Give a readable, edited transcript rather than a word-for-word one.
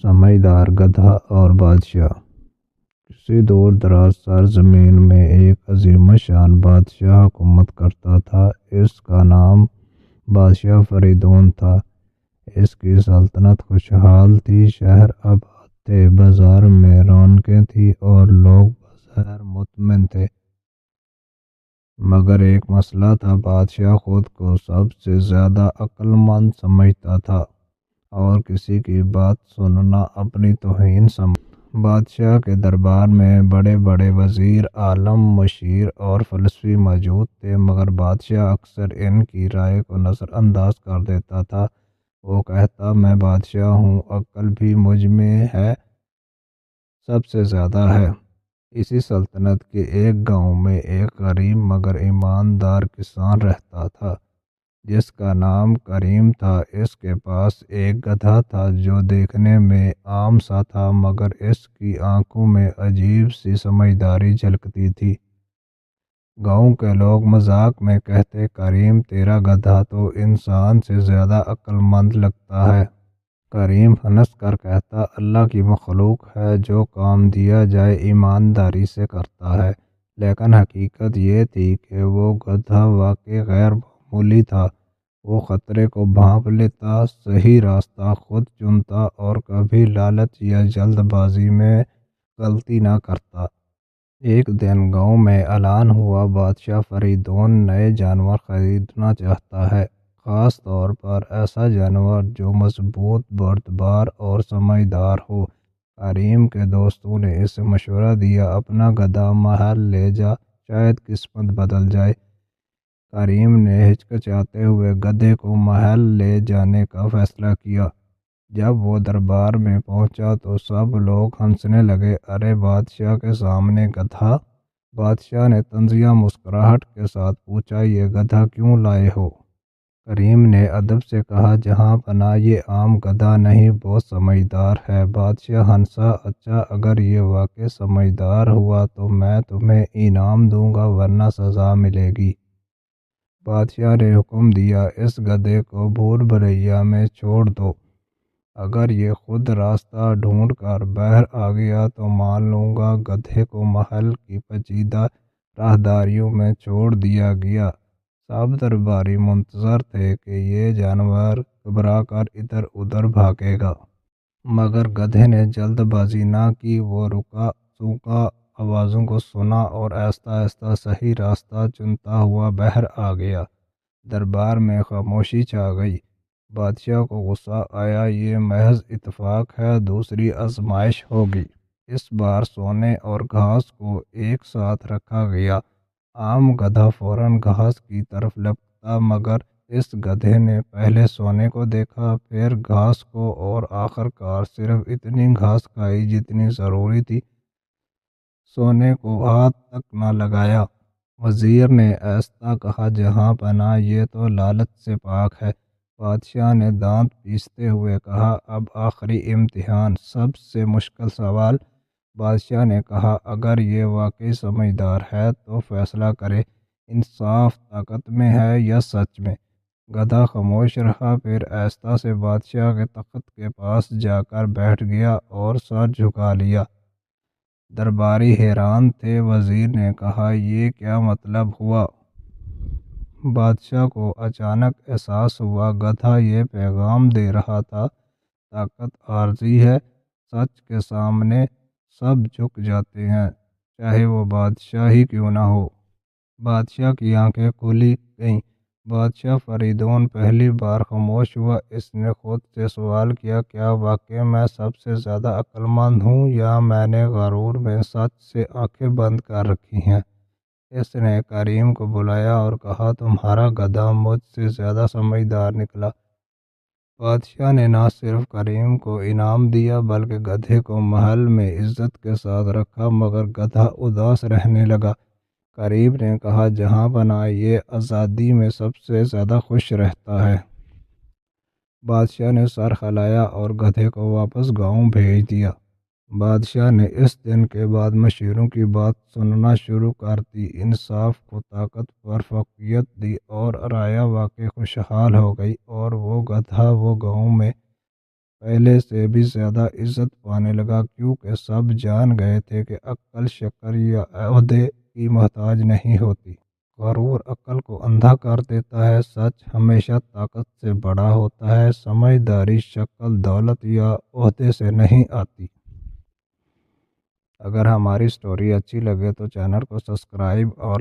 سمجھدار گدھا اور بادشاہ۔ کسی دور دراز سرزمین میں ایک عظیم الشان بادشاہ حکومت کرتا تھا۔ اس کا نام بادشاہ فریدون تھا۔ اس کی سلطنت خوشحال تھی، شہر آباد تھے، بازار میں رونقیں تھیں اور لوگ بظاہر مطمئن تھے۔ مگر ایک مسئلہ تھا، بادشاہ خود کو سب سے زیادہ عقل مند سمجھتا تھا اور کسی کی بات سننا اپنی توہین سمجھتا۔ بادشاہ کے دربار میں بڑے بڑے وزیر، عالم، مشیر اور فلسفی موجود تھے، مگر بادشاہ اکثر ان کی رائے کو نظر انداز کر دیتا تھا۔ وہ کہتا، میں بادشاہ ہوں، عقل بھی مجھ میں ہے، سب سے زیادہ ہے۔ اسی سلطنت کے ایک گاؤں میں ایک غریب مگر ایماندار کسان رہتا تھا جس کا نام کریم تھا۔ اس کے پاس ایک گدھا تھا جو دیکھنے میں عام سا تھا، مگر اس کی آنکھوں میں عجیب سی سمجھداری جھلکتی تھی۔ گاؤں کے لوگ مذاق میں کہتے، کریم تیرا گدھا تو انسان سے زیادہ عقل مند لگتا ہے۔ کریم ہنس کر کہتا، اللہ کی مخلوق ہے، جو کام دیا جائے ایمانداری سے کرتا ہے۔ لیکن حقیقت یہ تھی کہ وہ گدھا واقعی غیر معمولی تھا۔ وہ خطرے کو بھانپ لیتا، صحیح راستہ خود چنتا اور کبھی لالچ یا جلد بازی میں غلطی نہ کرتا۔ ایک دن گاؤں میں اعلان ہوا، بادشاہ فریدون نئے جانور خریدنا چاہتا ہے، خاص طور پر ایسا جانور جو مضبوط، بردبار اور سمجھدار ہو۔ کریم کے دوستوں نے اسے مشورہ دیا، اپنا گدھا محل لے جا، شاید قسمت بدل جائے۔ کریم نے ہچکچاتے ہوئے گدھے کو محل لے جانے کا فیصلہ کیا۔ جب وہ دربار میں پہنچا تو سب لوگ ہنسنے لگے، ارے بادشاہ کے سامنے گدھا! بادشاہ نے طنزیہ مسکراہٹ کے ساتھ پوچھا، یہ گدھا کیوں لائے ہو؟ کریم نے ادب سے کہا، جہاں پناہ یہ عام گدھا نہیں، بہت سمجھدار ہے۔ بادشاہ ہنسا، اچھا اگر یہ واقعی سمجھدار ہوا تو میں تمہیں انعام دوں گا، ورنہ سزا ملے گی۔ بادشاہ نے حکم دیا، اس گدھے کو بھول بھلیا میں چھوڑ دو، اگر یہ خود راستہ ڈھونڈ کر باہر آ گیا تو مان لوں گا۔ گدھے کو محل کی پیچیدہ راہداریوں میں چھوڑ دیا گیا۔ سب درباری منتظر تھے کہ یہ جانور گھبرا کر ادھر ادھر بھاگے گا، مگر گدھے نے جلد بازی نہ کی۔ وہ رکا، سونگا، آوازوں کو سنا اور آہستہ آہستہ صحیح راستہ چنتا ہوا باہر آ گیا۔ دربار میں خاموشی چھا گئی۔ بادشاہ کو غصہ آیا، یہ محض اتفاق ہے، دوسری آزمائش ہوگی۔ اس بار سونے اور گھاس کو ایک ساتھ رکھا گیا۔ عام گدھا فوراً گھاس کی طرف لپکا، مگر اس گدھے نے پہلے سونے کو دیکھا، پھر گھاس کو اور آخر کار صرف اتنی گھاس کھائی جتنی ضروری تھی، سونے کو ہاتھ تک نہ لگایا۔ وزیر نے آہستہ کہا، جہاں پناہ یہ تو لالچ سے پاک ہے۔ بادشاہ نے دانت پیستے ہوئے کہا، اب آخری امتحان، سب سے مشکل سوال۔ بادشاہ نے کہا، اگر یہ واقعی سمجھدار ہے تو فیصلہ کرے، انصاف طاقت میں ہے یا سچ میں؟ گدھا خاموش رہا، پھر آہستہ سے بادشاہ کے تخت کے پاس جا کر بیٹھ گیا اور سر جھکا لیا۔ درباری حیران تھے۔ وزیر نے کہا، یہ کیا مطلب ہوا؟ بادشاہ کو اچانک احساس ہوا، گدھا یہ پیغام دے رہا تھا، طاقت عارضی ہے، سچ کے سامنے سب جھک جاتے ہیں، چاہے وہ بادشاہ ہی کیوں نہ ہو۔ بادشاہ کی آنکھیں کھلی گئیں۔ بادشاہ فریدون پہلی بار خاموش ہوا۔ اس نے خود سے سوال کیا، کیا واقعی میں سب سے زیادہ عقل مند ہوں یا میں نے غرور میں سچ سے آنکھیں بند کر رکھی ہیں؟ اس نے کریم کو بلایا اور کہا، تمہارا گدھا مجھ سے زیادہ سمجھدار نکلا۔ بادشاہ نے نہ صرف کریم کو انعام دیا بلکہ گدھے کو محل میں عزت کے ساتھ رکھا، مگر گدھا اداس رہنے لگا۔ کریم نے کہا، جہاں پناہ یہ آزادی میں سب سے زیادہ خوش رہتا ہے۔ بادشاہ نے سر ہلایا اور گدھے کو واپس گاؤں بھیج دیا۔ بادشاہ نے اس دن کے بعد مشیروں کی بات سننا شروع کر دی، انصاف کو طاقت پر فوقیت دی اور رعایا واقعی خوشحال ہو گئی، اور وہ گدھا وہ گاؤں میں پہلے سے بھی زیادہ عزت پانے لگا، کیونکہ سب جان گئے تھے کہ عقل شکل یا عہدے کی محتاج نہیں ہوتی۔ غرور عقل کو اندھا کر دیتا ہے۔ سچ ہمیشہ طاقت سے بڑا ہوتا ہے۔ سمجھداری شکل، دولت یا عہدے سے نہیں آتی۔ اگر ہماری سٹوری اچھی لگے تو چینل کو سبسکرائب اور